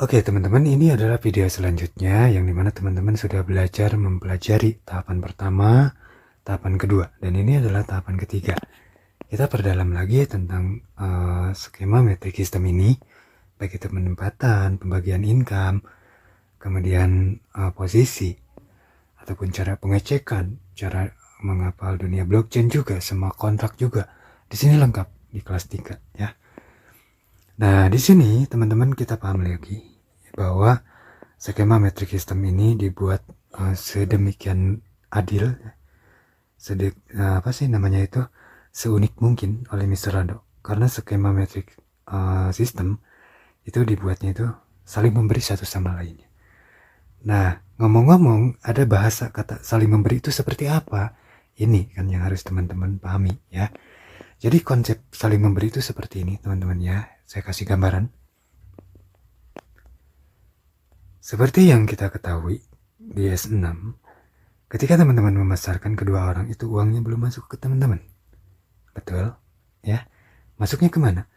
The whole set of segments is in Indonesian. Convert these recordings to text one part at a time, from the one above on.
Oke teman-teman, ini adalah video selanjutnya yang dimana teman-teman sudah belajar mempelajari tahapan pertama, tahapan kedua, dan ini adalah tahapan ketiga. Kita perdalam lagi tentang skema metric system ini, baik itu penempatan, pembagian income, kemudian posisi, ataupun cara pengecekan, cara menghafal dunia blockchain juga, semua kontrak juga. Di sini lengkap di kelas 3 ya. Nah, di sini teman-teman kita paham lagi bahwa skema metric system ini dibuat sedemikian adil, apa sih namanya itu, seunik mungkin oleh Mr. Rado. Karena skema metric system itu dibuatnya itu saling memberi satu sama lainnya. Nah, ngomong-ngomong, ada bahasa kata saling memberi itu seperti apa? Ini kan yang harus teman-teman pahami ya. Jadi konsep saling memberi itu seperti ini teman-teman ya. Saya kasih gambaran. Seperti yang kita ketahui di S6, ketika teman-teman memasarkan kedua orang itu uangnya belum masuk ke teman-teman. Betul? Ya. Masuknya kemana?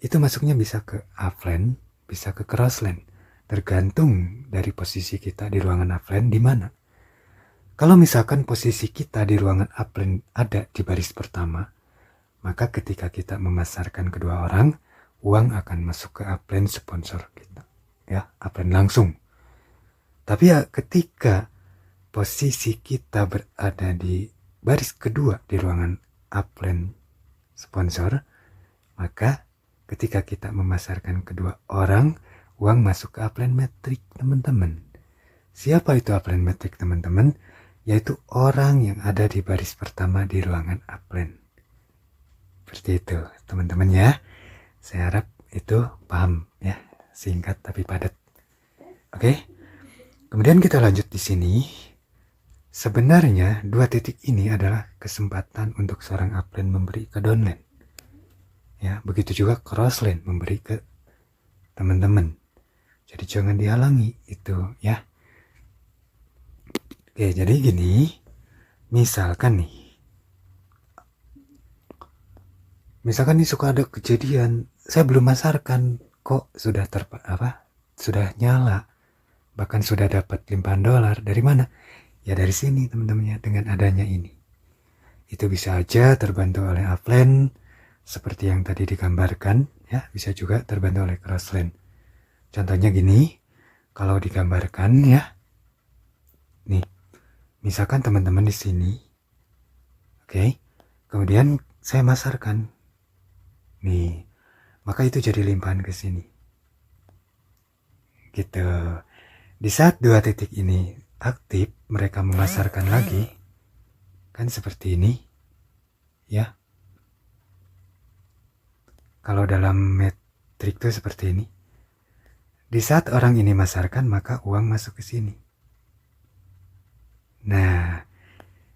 Itu masuknya bisa ke upline, bisa ke crossline. Tergantung dari posisi kita di ruangan upline di mana. Kalau misalkan posisi kita di ruangan upline ada di baris pertama, maka ketika kita memasarkan kedua orang, uang akan masuk ke upline sponsor kita. Ya, upline langsung. Tapi ya ketika posisi kita berada di baris kedua di ruangan upline sponsor, maka ketika kita memasarkan kedua orang, uang masuk ke upline metric teman-teman. Siapa itu upline metric teman-teman? Yaitu orang yang ada di baris pertama di ruangan upline. Seperti itu teman-teman ya. Saya harap itu paham ya, singkat tapi padat. Oke. Kemudian kita lanjut di sini. Sebenarnya dua titik ini adalah kesempatan untuk seorang upline memberi ke downline. Ya, begitu juga crossline memberi ke teman-teman. Jadi jangan dihalangi itu ya. Oke, jadi gini. Misalkan nih suka ada kejadian saya belum masarkan kok sudah sudah nyala, bahkan sudah dapat limpahan dolar. Dari mana? Ya dari sini teman-teman ya, dengan adanya ini. Itu bisa aja terbantu oleh upline seperti yang tadi digambarkan ya, bisa juga terbantu oleh crossline. Contohnya gini, kalau digambarkan ya. Nih, misalkan teman-teman di sini. Oke. Kemudian saya masarkan. Nih, maka itu jadi limpahan ke sini. Gitu. Di saat dua titik ini aktif, mereka memasarkan lagi. Kan seperti ini. Ya. Kalau dalam metrik itu seperti ini. Di saat orang ini masarkan, maka uang masuk ke sini. Nah,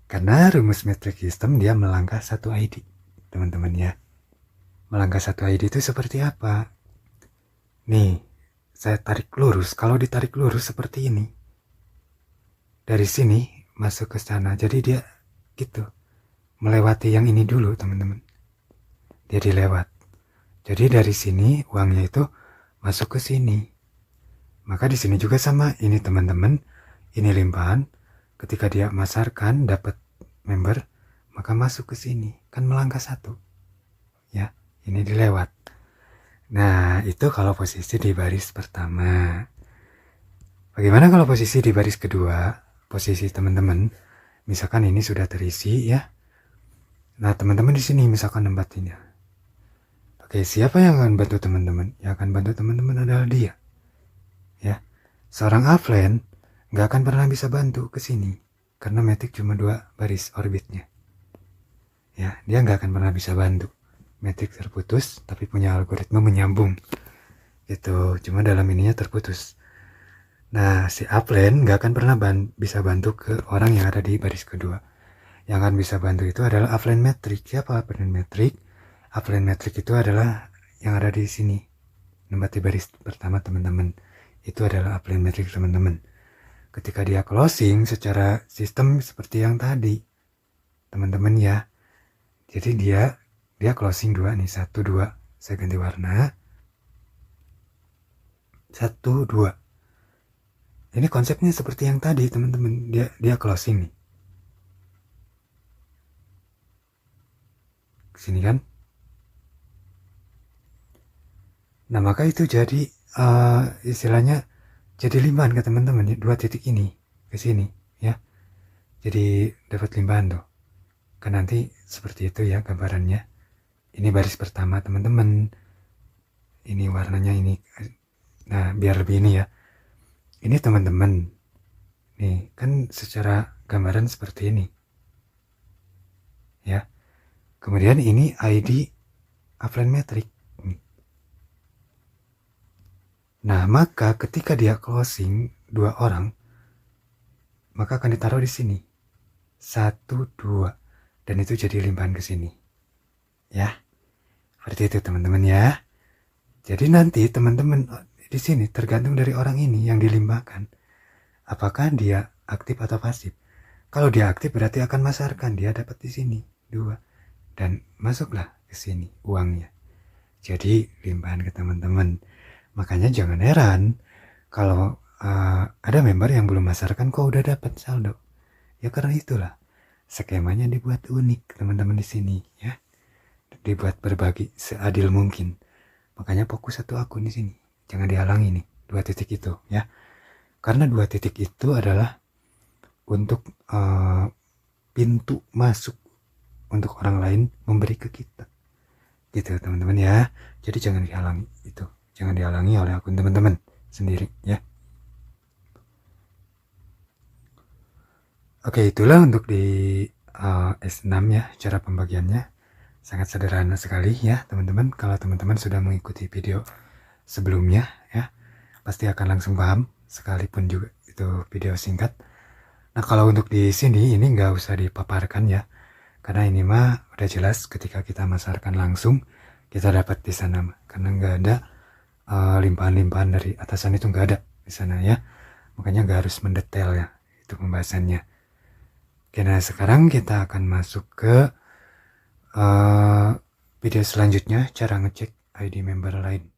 karena rumus metric system dia melangkah satu ID, teman-teman ya. Melangkah satu ID itu seperti apa? Nih, saya tarik lurus. Kalau ditarik lurus seperti ini, dari sini masuk ke sana. Jadi dia gitu, melewati yang ini dulu teman-teman. Dia dilewat. Jadi dari sini uangnya itu masuk ke sini. Maka di sini juga sama. Ini teman-teman, ini limpahan. Ketika dia masarkan dapat member, maka masuk ke sini. Kan melangkah satu. Ya, ini dilewat. Nah, itu kalau posisi di baris pertama. Bagaimana kalau posisi di baris kedua? Posisi teman-teman, misalkan ini sudah terisi ya. Nah, teman-teman di sini misalkan nempatinnya. Oke, siapa yang akan bantu teman-teman? Yang akan bantu teman-teman adalah dia. Ya. Seorang upline nggak akan pernah bisa bantu ke sini karena metric cuma 2 baris orbitnya. Ya, dia nggak akan pernah bisa bantu. Metric terputus tapi punya algoritma menyambung. Gitu, cuma dalam ininya terputus. Nah, si upline nggak akan pernah bisa bantu ke orang yang ada di baris kedua. Yang akan bisa bantu itu adalah upline metric. Siapa upline metric? Upline metric itu adalah yang ada di sini. Nempati baris pertama teman-teman. Itu adalah upline metric teman-teman. Ketika dia closing secara sistem seperti yang tadi. Teman-teman ya. Jadi dia closing 2 nih. 1, 2. Saya ganti warna. 1, 2. Ini konsepnya seperti yang tadi teman-teman, dia closing nih. Kesini kan. Nah maka itu jadi istilahnya jadi limpahan ke teman-teman ya, 2 titik ini ke sini ya. Jadi dapat limpahan tuh. Kan nanti seperti itu ya gambarannya. Ini baris pertama teman-teman. Ini warnanya ini. Nah biar lebih ini ya. Ini teman-teman. Nih kan secara gambaran seperti ini. Ya. Kemudian ini ID upline metric. Nah, maka ketika dia closing 2 orang, maka akan ditaruh di sini. 1, 2. Dan itu jadi limpahan ke sini. Ya. Seperti itu teman-teman ya. Jadi nanti teman-teman di sini tergantung dari orang ini yang dilimpahkan. Apakah dia aktif atau pasif. Kalau dia aktif berarti akan masarkan, dia dapat di sini 2. Dan masuklah ke sini uangnya. Jadi limpahan ke teman-teman. Makanya jangan heran kalau ada member yang belum masarkan kok udah dapat saldo. Ya karena itulah skemanya dibuat unik teman-teman di sini ya. Dibuat berbagi seadil mungkin. Makanya fokus satu akun di sini. Jangan dihalangi nih 2 titik itu ya. Karena 2 titik itu adalah untuk pintu masuk untuk orang lain memberi ke kita. Gitu teman-teman ya. Jadi jangan dihalangi itu. Jangan dihalangi oleh akun teman-teman sendiri ya. Oke, itulah untuk di S6 ya, cara pembagiannya. Sangat sederhana sekali ya teman-teman. Kalau teman-teman sudah mengikuti video sebelumnya ya, pasti akan langsung paham, sekalipun juga itu video singkat. Nah kalau untuk di sini ini nggak usah dipaparkan ya, karena ini mah udah jelas ketika kita masarkan langsung kita dapat di sana, karena nggak ada limpahan-limpahan dari atasan itu nggak ada di sana ya. Makanya nggak harus mendetail ya itu pembahasannya. Oke, nah sekarang kita akan masuk ke video selanjutnya, cara ngecek ID member lain.